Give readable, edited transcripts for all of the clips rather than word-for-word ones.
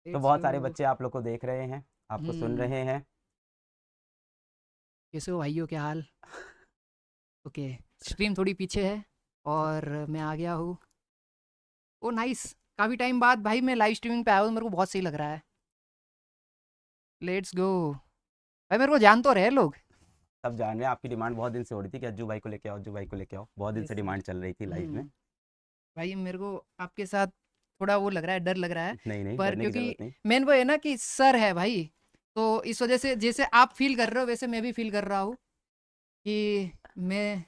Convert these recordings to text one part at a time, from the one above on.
तो लेट्स बहुत गो। सारे बच्चे आप लोग को देख रहे हैं, आपको सुन हम्म। रहे हैं। कैसे हो भाइयों, क्या हाल? ओके। स्ट्रीम थोड़ी पीछे है और मैं आ गया हूँ। ओ नाइस। काफ़ी टाइम बाद भाई मैं लाइव स्ट्रीमिंग पे आया हूँ, मेरे को बहुत सही लग रहा है। Let's go. भाई मेरे को जान तो रहे लोग। सब जान रहे हैं, आपकी डिमांड बहुत दिन से हो रही थी कि अज्जू भाई को लेके आओ, अज्जू भाई को लेके आओ, बहुत दिन यस से सर। डिमांड चल रही थी लाइव में। भाई मेरे को आपके साथ थोड़ा वो लग रहा है, डर लग रहा है। नहीं नहीं, पर डरने की क्योंकि जरूरत नहीं। मेन वो है ना कि सर है भाई, तो इस वजह से जैसे आप फील कर रहे हो वैसे मैं भी फील कर रहा हूँ कि मैं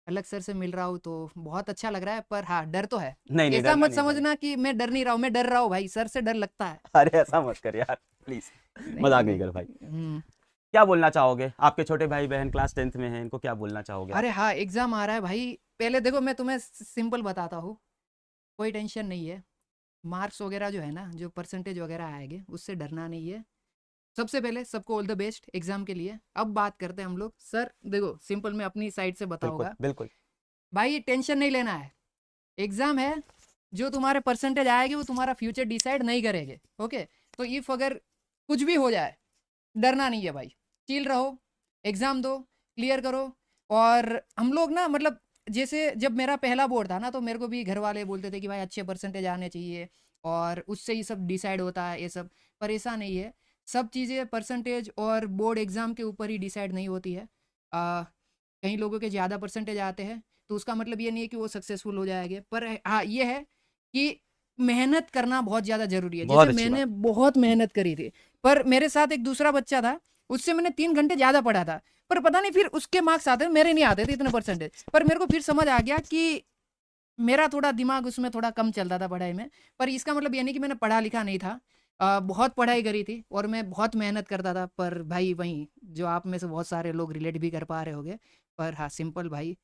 अलग सर से मिल रहा हूँ, तो बहुत अच्छा लग रहा है। पर हाँ, डर तो है। नहीं नहीं, ऐसा डरना मत नहीं भाई। समझना कि मैं डर नहीं रहा हूँ, मैं डर रहा हूँ भाई, सर से डर लगता है। अरे ऐसा मत कर यार, प्लीज। नहीं मजाक नहीं नहीं भाई। कर भाई। हम्म। क्या बोलना चाहोगे, आपके छोटे भाई बहन क्लास 10th में हैं, इनको क्या बोलना चाहोगे आप? अरे हाँ, एग्जाम आ रहा है भाई। पहले देखो मैं तुम्हें सिंपल बताता हूँ, कोई टेंशन नहीं है। मार्क्स वगैरह जो है ना, जो परसेंटेज वगैरह आएंगे उससे डरना नहीं है। सबसे पहले सबको ऑल द बेस्ट एग्जाम के लिए। अब बात करते हैं हम लोग। सर देखो, सिंपल मैं अपनी साइड से बिल्कुल बताऊंगा बिल्कुल। भाई, टेंशन नहीं लेना है। एग्जाम है, जो तुम्हारे परसेंटेज आएगी वो तुम्हारा फ्यूचर डिसाइड नहीं करेंगे। ओके। तो इफ अगर कुछ भी हो जाए, डरना नहीं है भाई। चिल रहो, एग्जाम दो, क्लियर करो। और हम लोग ना मतलब, जैसे जब मेरा पहला बोर्ड था ना, तो मेरे को भी घर वाले बोलते थे कि भाई अच्छे परसेंटेज आने चाहिए और उससे ही सब डिसाइड होता है ये सब। पर ऐसा नहीं है। सब चीज़ें परसेंटेज और बोर्ड एग्ज़ाम के ऊपर ही डिसाइड नहीं होती है। कई लोगों के ज़्यादा परसेंटेज आते हैं, तो उसका मतलब ये नहीं है कि वो सक्सेसफुल हो जाएंगे। पर हाँ, ये है कि मेहनत करना बहुत ज़्यादा ज़रूरी है। बहुत जैसे अच्छी बात। मैंने बहुत मेहनत करी थी, पर मेरे साथ एक दूसरा बच्चा था, उससे मैंने 3 घंटे ज़्यादा पढ़ा था। पर पता नहीं फिर उसके मार्क्स आते थे, मेरे नहीं आते थे इतने परसेंटेज। पर मेरे को फिर समझ आ गया कि मेरा थोड़ा दिमाग उसमें थोड़ा कम चलता था पढ़ाई में। पर इसका मतलब ये नहीं कि मैंने पढ़ा लिखा नहीं था। बहुत पढ़ाई करी थी और मैं बहुत मेहनत करता था। पर भाई वहीं, जो आप में से बहुत सारे लोग रिलेट भी कर पा रहे होंगे। पर हाँ, सिंपल भाई,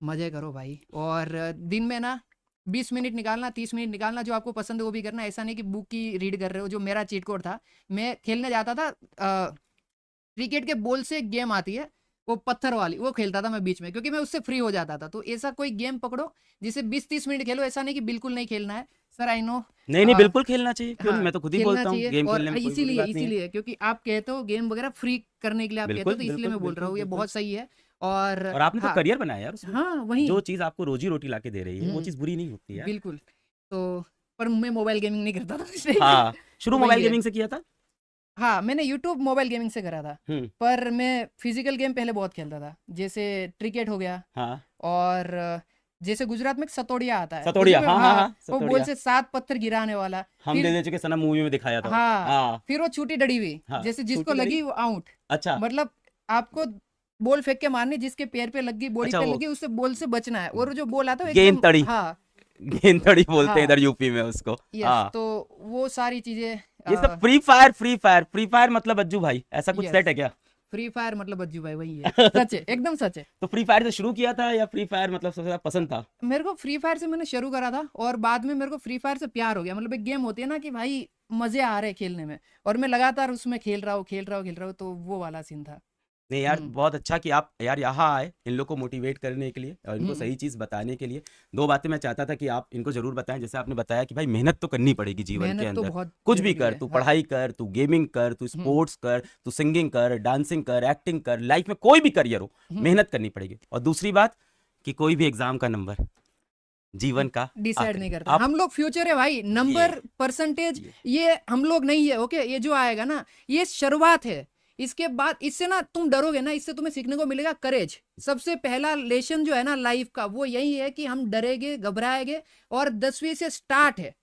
मज़े करो भाई। और दिन में ना 20 मिनट निकालना, 30 मिनट निकालना, जो आपको पसंद है वो भी करना। ऐसा नहीं कि बुक की रीड कर रहे हो। जो मेरा चीट कोड था, मैं खेलने जाता था। क्रिकेट के बॉल से एक गेम आती है, वो पत्थर वाली, वो खेलता था मैं बीच में, क्योंकि मैं उससे फ्री हो जाता था। तो ऐसा कोई गेम पकड़ो जिसे 20-30 मिनट खेलो। ऐसा नहीं कि बिल्कुल नहीं खेलना है। Sir I know. नहीं नहीं, बिल्कुल खेलना चाहिए, क्यों नहीं, हाँ, मैं तो खुद ही खेलना बोलता हूँ चाहिए। गेम और खेलने में कोई बुरी इसीलिए बात नहीं है। इसीलिए क्योंकि आप कहते हो गेम वगैरह फ्री करने के लिए आप कहते हो, बिल्कुल तो इसलिए बिल्कुल मैं बोल रहा बिल्कुल हूँ ये बिल्कुल। बहुत सही है। और और आपने तो हाँ। करियर बनाया यार उसमें। हाँ वही। जो चीज़ आपको रोजी रोटी ला के दे रही है वो चीज़ बुरी नहीं होती यार। बिल्कुल। तो पर मैं मोबाइल गेमिंग नहीं करता था इसलिए हाँ, शुरू मोबाइल वही है। गेमिंग से किया था। हाँ, मैंने यूट्यूब मोबाइल गेमिंग से करा था। हम्म। पर मैं फिजिकल गेम पहले बहुत खेलता था, जैसे क्रिकेट हो गया। हाँ, और जैसे गुजरात में एक सतोड़िया आता है, सतोड़िया, देखिए हाँ हाँ हाँ। हाँ, वो बॉल सतोड़िया। से 7 पत्थर गिराने वाला। हम दे फिर दे चुके सनम मूवी में दिखाया था वो। हाँ, हाँ फिर वो छूटी डड़ी हुई, हाँ, जैसे जिसको छोटी लड़ी। लगी वो आउट। अच्छा। मतलब आपको बॉल फेंक के मारनी, जिसके पैर पे लगी, बॉडी अच्छा पे वो लगी, उससे बॉल से बचना है। और जो बॉल आता है वो गेंद एकदम तड़ी, हाँ। गेंद तड़ी बोलते हैं हाँ इधर यूपी में उसको। यस, हाँ। तो वो सारी चीजें। ये सब free fire, free fire, free fire मतलब अज्जू भाई ऐसा कुछ यस, सेट है क्या? फ्री फायर मतलब अज्जू भाई वही है। सच है, एकदम सच है। तो फ्री फायर से शुरू किया था या फ्री फायर मतलब सबसे ज्यादा पसंद था? मेरे को फ्री फायर से मैंने शुरू करा था, और बाद में मेरे को फ्री फायर से प्यार हो गया। मतलब एक गेम होती है ना कि भाई मजे आ रहे हैं खेलने में, और मैं लगातार उसमें खेल रहा हूँ, खेल रहा हूँ, खेल रहा हूँ, तो वो वाला सीन था। नहीं यार, हम्म। बहुत अच्छा कि आप यार यहाँ आए इन लोग को मोटिवेट करने के लिए और इनको हम्म। सही चीज़ बताने के लिए। दो बातें मैं चाहता था कि आप इनको जरूर बताएं। जैसे आपने बताया कि भाई मेहनत तो करनी पड़ेगी जीवन के मेहनत तो अंदर। बहुत कुछ भी जरूरी कर, है, तू हाँ। पढ़ाई कर, तू गेमिंग कर, तू हम्म। स्पोर्ट्स कर, तू सिंगिंग कर, डांसिंग कर, एक्टिंग कर, लाइफ में कोई भी करियर हो, हम्म। मेहनत करनी पड़ेगी। और दूसरी बात कि कोई भी एग्जाम का नंबर जीवन का डिसाइड आखिरी नहीं करता। आप हम लोग फ्यूचर है भाई, ये नंबर परसेंटेज ये ये हम लोग नहीं है। ओके, ये जो आएगा ना, ये शुरुआत है। इसके बाद इससे ना तुम डरोगे ना, इससे तुम्हें सीखने को मिलेगा करेज। सबसे पहला लेसन जो है ना लाइफ का, वो यही है कि हम डरेंगे, घबराएंगे। और 10वीं से स्टार्ट है।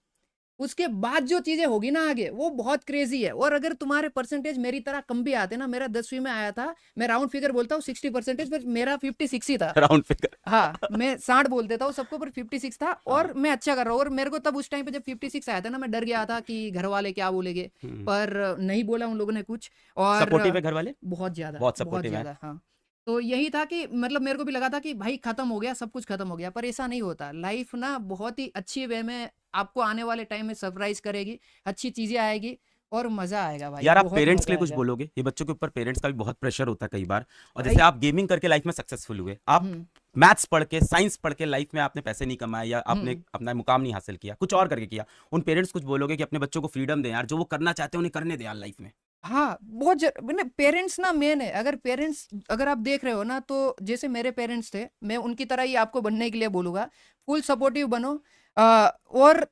उसके बाद जो चीजें होगी ना आगे, वो बहुत क्रेजी है। और अगर तुम्हारे परसेंटेज मेरी तरह कम भी आते ना, मेरा 10वीं में आया था, मैं राउंड फिगर बोलता हूँ 60%, पर मेरा 56 ही था। Round figure. हाँ, मैं 60 बोल देता हूँ सबको, पर 56 था। हाँ। और मैं अच्छा कर रहा हूँ। और मेरे को तब उस टाइम पे जब 56 आया था ना, मैं डर गया था कि घर वाले क्या बोलेंगे। पर नहीं बोला उन लोगों ने कुछ। और सपोर्टिव है घर वाले, बहुत ज़्यादा, बहुत बहुत सपोर्टिव है। ज़्यादा, हाँ। तो यही था कि मतलब मेरे को भी लगा था कि भाई खत्म हो गया, सब कुछ खत्म हो गया। पर ऐसा नहीं होता। लाइफ ना बहुत ही अच्छी वे में आपको आने वाले टाइम में सरप्राइज करेगी। अच्छी चीज़ें आएगी और मज़ा आएगा भाई, यार आप बहुत पेरेंट्स के मज़ा लिए कुछ आएगा बोलोगे? ये बच्चों के ऊपर पेरेंट्स का भी बहुत प्रेशर होता है कई बार। और जैसे भाई। आप गेमिंग करके लाइफ में सक्सेसफुल हुए, आप हम्म। मैथ्स पढ़ के, साइंस पढ़ के लाइफ में आपने पैसे नहीं कमाए या आपने अपना मुकाम नहीं हासिल किया, कुछ और करके किया, उन पेरेंट्स कुछ बोलोगे कि अपने बच्चों को फ्रीडम दें यार, जो वो करना चाहते हैं उन्हें करने दें यार लाइफ में? हाँ, बहुत पेरेंट्स ना मेन है। अगर पेरेंट्स, अगर आप देख रहे हो ना, तो जैसे मेरे पेरेंट्स थे, मैं उनकी तरह ही आपको बनने के लिए बोलूँगा। फुल सपोर्टिव बनो। और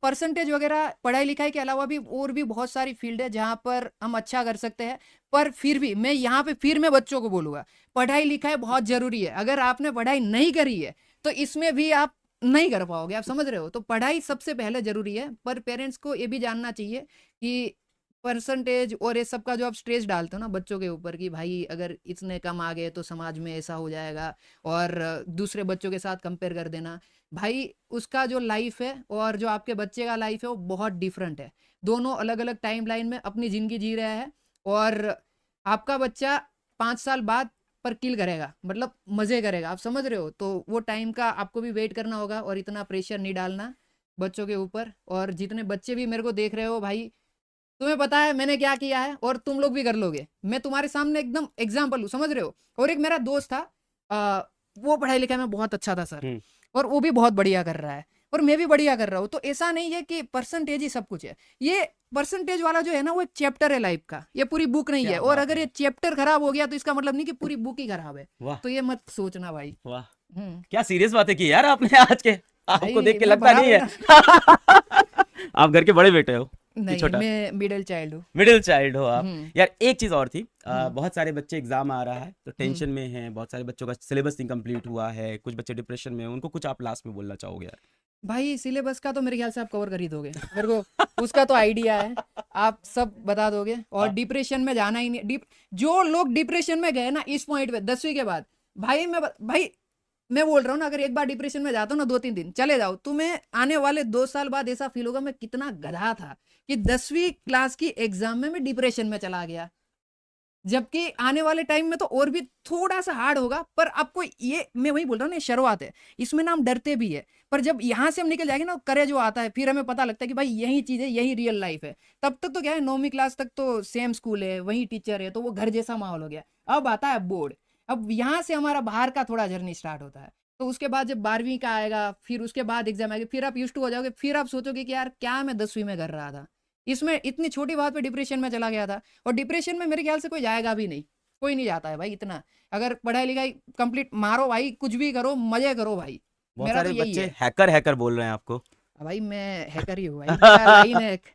परसेंटेज वगैरह पढ़ाई लिखाई के अलावा भी और भी बहुत सारी फील्ड है जहाँ पर हम अच्छा कर सकते हैं। पर फिर भी मैं यहाँ पे फिर मैं बच्चों को बोलूँगा, पढ़ाई लिखाई बहुत ज़रूरी है। अगर आपने पढ़ाई नहीं करी है तो इसमें भी आप नहीं कर पाओगे, आप समझ रहे हो? तो पढ़ाई सबसे पहले ज़रूरी है। पर पेरेंट्स को ये भी जानना चाहिए कि परसेंटेज और ये सब का जो आप स्ट्रेस डालते हो ना बच्चों के ऊपर, कि भाई अगर इतने कम आ गए तो समाज में ऐसा हो जाएगा, और दूसरे बच्चों के साथ कंपेयर कर देना, भाई उसका जो लाइफ है और जो आपके बच्चे का लाइफ है वो बहुत डिफरेंट है। दोनों अलग अलग टाइम लाइन में अपनी ज़िंदगी जी रहे हैं। और आपका बच्चा 5 साल बाद पर किल करेगा, मतलब मज़े करेगा, आप समझ रहे हो? तो वो टाइम का आपको भी वेट करना होगा, और इतना प्रेशर नहीं डालना बच्चों के ऊपर। और जितने बच्चे भी मेरे को देख रहे हो भाई, तुम्हें पता है मैंने क्या किया है और तुम लोग भी कर लोगे। मैं तुम्हारे सामने एकदम एग्जाम्पल हूँ, समझ रहे हो? और एक मेरा दोस्त था, वो पढ़ाई लिखाई में बहुत अच्छा था सर, और वो भी बहुत बढ़िया कर रहा है, और मैं भी बढ़िया कर रहा हूँ। तो ऐसा नहीं है कि परसेंटेज ही सब कुछ है। ये परसेंटेज वाला जो है ना, वो एक चैप्टर है लाइफ का, ये पूरी बुक नहीं क्या है। और बात अगर है। ये चैप्टर खराब हो गया तो इसका मतलब नहीं कि पूरी बुक ही खराब है। वाह तो ये मत सोचना भाई। वाह, हम्म क्या सीरियस बातें की यार आपने आज के, आपको देख भाई के मैं लगता बड़ा नहीं हूँ है। ना। आप घर के बड़े बेटे हो कि नहीं, छोटा? मैं मिडिल चाइल्ड हूँ। मिडिल चाइल्ड हो आप। हम्म यार एक चीज और थी, हम्म बहुत सारे बच्चे एग्जाम आ रहा है तो हम्म टेंशन में हैं, बहुत सारे बच्चों का सिलेबस इनकम्प्लीट हुआ है, कुछ बच्चे डिप्रेशन में हैं, उनको कुछ आप लास्ट में बोलना चाहोगे यार? भाई सिलेबस का तो मेरे ख्याल से आप कवर कर ही दोगे, मेरे को उसका तो आइडिया है, आप सब बता दोगे। और हाँ। डिप्रेशन में जाना ही नहीं। जो लोग डिप्रेशन में गए ना इस पॉइंट पे 10वीं के बाद, भाई भाई मैं बोल रहा हूँ ना, अगर एक बार डिप्रेशन में जाता हूँ ना, 2-3 दिन चले जाओ, तुम्हें आने वाले 2 साल बाद ऐसा फील होगा मैं कितना गधा था कि 10वीं क्लास की एग्जाम में मैं डिप्रेशन में चला गया। जबकि आने वाले टाइम में तो और भी थोड़ा सा हार्ड होगा। पर आपको ये, मैं वही बोल रहा हूँ ना, शुरुआत है, इसमें ना हम डरते भी है। पर जब यहाँ से हम निकल जाएंगे ना, करे जो आता है, फिर हमें पता लगता है कि भाई यही चीज़ है, यही रियल लाइफ है। तब तक तो क्या है, 9वीं क्लास तक तो सेम स्कूल है, वही टीचर है, तो वो घर जैसा माहौल हो गया। अब आता है बोर्ड, अब यहाँ से हमारा बाहर का थोड़ा जर्नी स्टार्ट होता है। तो उसके बाद जब 12वीं का आएगा, फिर उसके बाद एग्जाम आएगा, फिर आप यूज्ड टू हो जाओगे, फिर आप सोचोगे कि यार क्या मैं 10वीं में कर रहा था, इसमें इतनी छोटी बात पे डिप्रेशन में चला गया था। और डिप्रेशन में मेरे ख्याल से कोई जाएगा भी नहीं, कोई नहीं जाता है भाई इतना। अगर पढ़ाई लिखाई कंप्लीट मारो भाई, कुछ भी करो, मजे करो भाई। बहुत मेरा तो सारे यही बच्चे है। हैकर हैकर बोल रहे हैं आपको। भाई मैं हैकर ही हूँ भाई, मेरा लाइन है एक,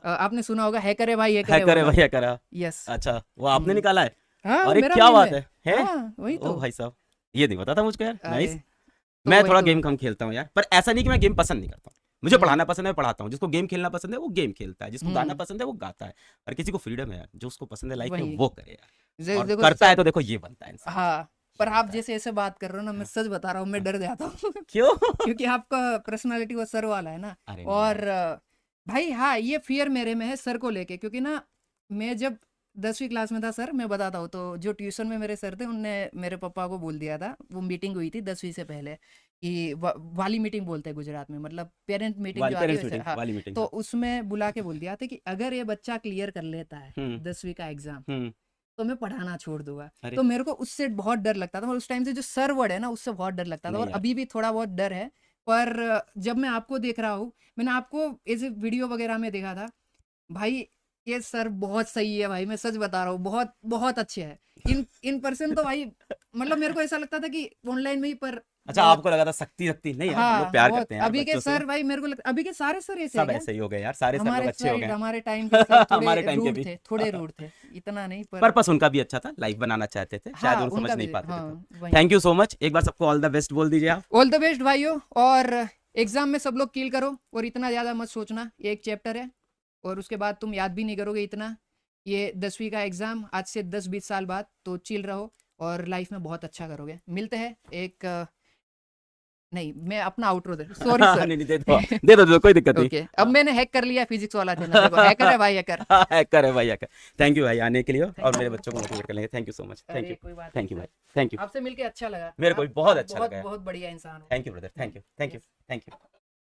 आपने सुना होगा, हैकर है भाई, हैकर है हैकर है वाला। भाई, हैकर है। यस। अच्छा, वो आपने निकाला है? हाँ अरे मेरा क्या लाइन बात है। है? हाँ वही ओ तो। भाई साहब, ये नहीं पता था मुझको यार। अरे नाइस। तो मैं वही थोड़ा तो। गेम कम खेलता हूँ यार, पर ऐसा नहीं कि मैं गेम पसंद नहीं करता हूँ। मुझे हम्म पढ़ाना पसंद है, मैं पढ़ाता हूँ। जिसको गेम खेलना पसंद है वो गेम खेलता है, जिसको गाना हम्म पसंद है वो गाता है। और किसी को फ्रीडम है यार, जो उसको पसंद है लाइफ में वही। वो करे यार, और देखो करता है सर, तो देखो ये बनता है इंसान। हाँ, ये पर आप बनता है। जैसे ऐसे बात कर रहे हो ना, मैं हाँ, सच बता रहा हूँ, मैं हाँ। डर जाता हूँ। क्यों? क्योंकि आपका पर्सनालिटी वो सर वाला है ना। अरे नहीं और यार। भाई हाँ, ये फियर मेरे में है सर को लेके, क्योंकि ना मैं जब 10वीं क्लास में था सर, मैं बताता हूँ, तो जो ट्यूशन में मेरे सर थे उनने मेरे पापा को बोल दिया था, वो मीटिंग हुई थी 10वीं से पहले, कि वाली मीटिंग बोलते हैं गुजरात में, मतलब पेरेंट मीटिंग वाली जो आती है पेरेंट्स वैसे, मीटिंग, हाँ। वाली मीटिंग, तो हाँ। उसमें बुला के बोल दिया था कि अगर ये बच्चा क्लियर कर लेता है हम्म 10वीं का एग्जाम, हम्म। तो मैं पढ़ाना छोड़ दूंगा। अरे तो मेरे को उससे बहुत डर लगता था, और उस टाइम से जो सर वर्ड है ना, उससे बहुत डर लगता था, नहीं और यार। अभी भी थोड़ा बहुत डर है। पर जब मैं आपको देख रहा हूँ, मैंने आपको ऐसे वीडियो वगैरह में देखा था, भाई ये सर बहुत सही है भाई, मैं सच बता रहा हूँ, बहुत बहुत अच्छे हैं। इन पर्सन तो भाई, मतलब मेरे को ऐसा लगता था कि ऑनलाइन में ही, पर अच्छा, बहुत, आपको लगा था सख्ती सख्ती? नहीं यार, हम लोग हाँ प्यार बहुत। करते हैं यार अभी के बच्चों से। सर भाई मेरे को अभी के सारे सर ऐसे है सब क्या? ऐसे ही हो गए यार, सारे सर लोग हमारे अच्छे हो सर, गए। हमारे टाइम के सर थोड़े हमारे टाइम के रूड भी। थे, थोड़े रूड थे, इतना नहीं, पर पर्पस उनका भी अच्छा था, लाइफ बनाना चाहते थे, शायद हाँ वो समझ उनका नहीं भी, पाते थे हाँ तब। वही। थैंक यू सो मच, एक बार सबको ऑल द बेस्ट बोल दीजिए आप। ऑल द बेस्ट भाइयों, और एग्जाम में सब लोग किल करो, और इतना ज़्यादा मत सोचना, ये एक चैप्टर है, और उसके बाद तुम याद भी नहीं करोगे इतना। ये 10वीं का एग्जाम आज से 10-20 साल बाद, तो चिल रहो और लाइफ में बहुत अच्छा करोगे। मिलते हैं एक नहीं, मैं अपना आउटरो दे, सॉरी नहीं सर। नहीं, दे दो, कोई दिक्कत नहीं। ओके, अब मैंने हैक कर लिया फिजिक्स वाला चैनल, देखो हैकर है भाई, हैकर। हैकर है भाई, हैकर। थैंक यू भाई आने के लिए, और थैंक मेरे यू। बच्चों को मोटिवेट कर लेंगे। Thank you so much, thank अरे यू, कोई बात थैंक नहीं यू भाई, सर, थैंक यू। आपसे मिलके अच्छा लगा। मेरे को भी आप बहुत अच्छा बहुत लगा। बहुत बढ़िया इंसान हो। Thank you brother, thank you, thank you, yes. Thank you.